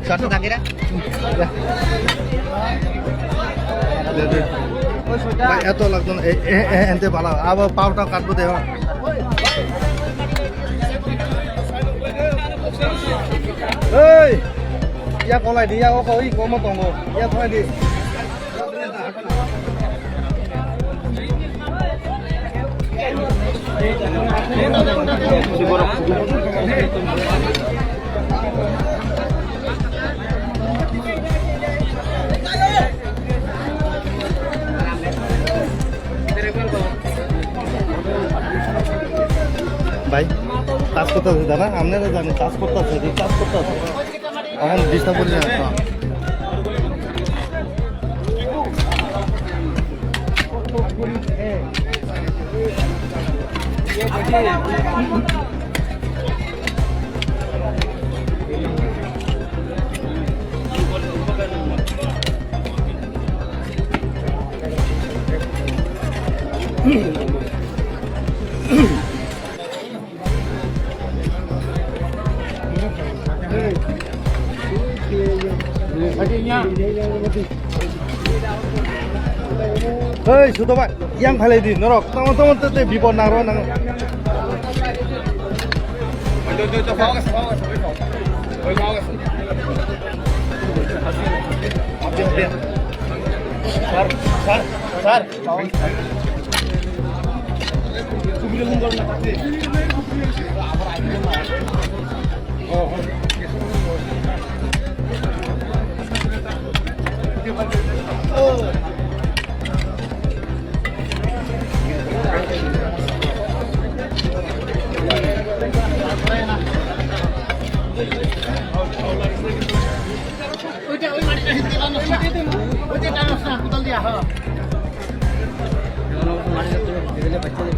Satu tak kira? Baik, itu langsung ente bala. Apa pauta kartu deh. Hei, ya kau lagi dia, kau ini kau mau tunggu. Ya kau lagi. ভাই কাজ করতেছে দাদা আপনারা জানেন কাজ করতেছে এখন ডিস্টার্ব করে না Hei, sudah pak, yang paling di nerok, teman-teman teteh bipon naro nang.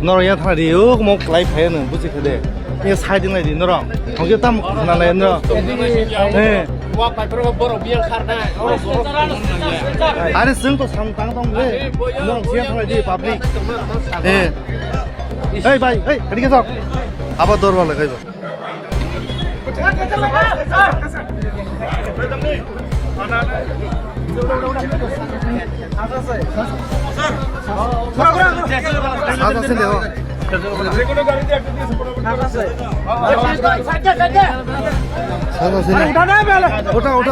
Nor yang thằng đi ước một lấy phải nữa, bút gì thế đấy, như sai tiếng này đi nó rồi, không chịu tâm là này nữa, nè, anh xứng tôi sang tăng tông đấy, nó chia thằng này đi public, nè, hey bay, hey, cái gì vậy, apa door vào lại cái gì? Ada sen deh. Ada sen. Udah.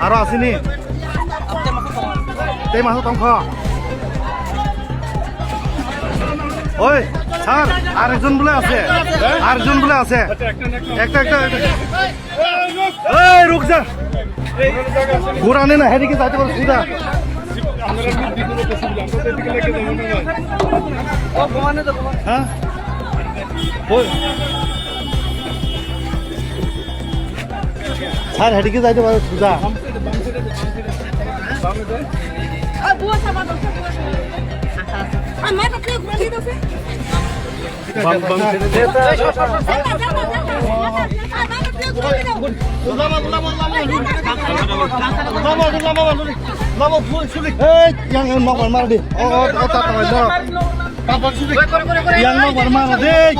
Arah sini. Teh masuk tongkol. Oi, sir, Arjun bule আছে. Arjun bule আছে. একটা. এই রুক যা। ঘোরানে না হেদিকে যাইতে পারছ সুদা। ও ঘোরানে তো হ্যাঁ? ওই স্যার হেদিকে যাইতে পারছ সুদা। Buah sama dosa. Amat aku kurang gitu sih. Bang. Lama full sulit. Yang mau marah deh. Oh, tak. Kapan sulit? Yang mau marah deh.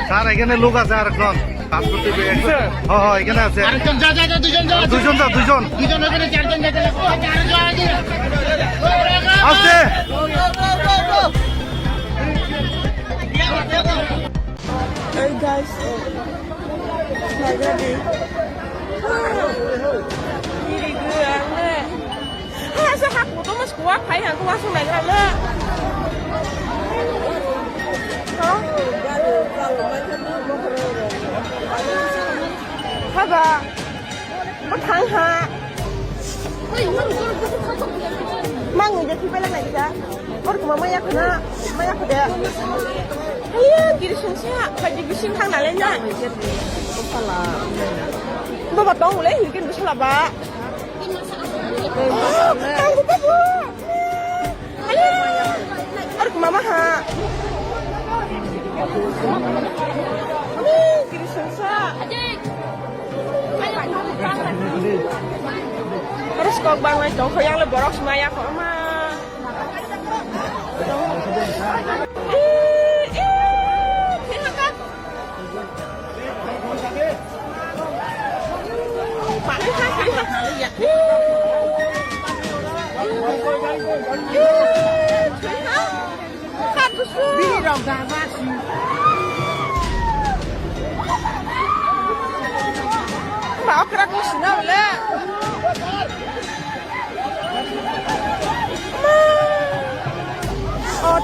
Sir এখানে লোক আছে আর একজন কাজ করতে হ্যাঁ এখানে আছে দুজন আছে Hey guys, sao hắc của tôi mới quá phải hả qua xuống này làm đó hả bà mất thằng hả mang người jadi bela lagi dah. Orang cuma maya kena dia. Iya, kiri sunsia, kaji bising hang nalenya. Bawa tong boleh, mungkin bisa lah pak. Tahu apa bu? Ayo, orang cuma mah. Kiri sunsia. Terus kau bangun dong, kau yang lebih borok semaya kau mah. Bảo cái đó xin đâu lẽ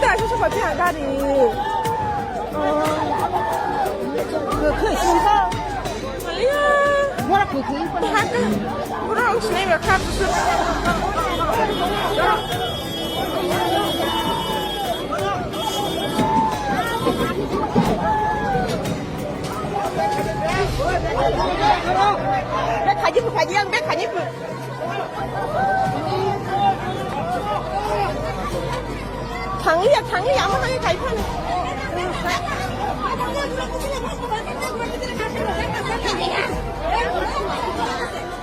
tại sao phải hàng ra đi khởi xin sao mua là khởi xin con hát mua là ông xin em khác bé khai giúp khai giang bé khai giúp thằng giảm nó cái khai phân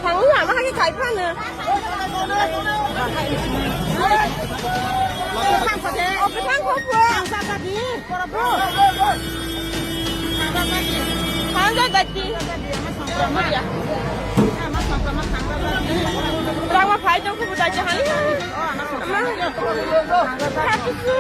thằng giảm nó cái khai phân nè cái thằng khó vừa thằng ra đặt đi Berapa pagi tu aku buat jalan ni? Nak susu.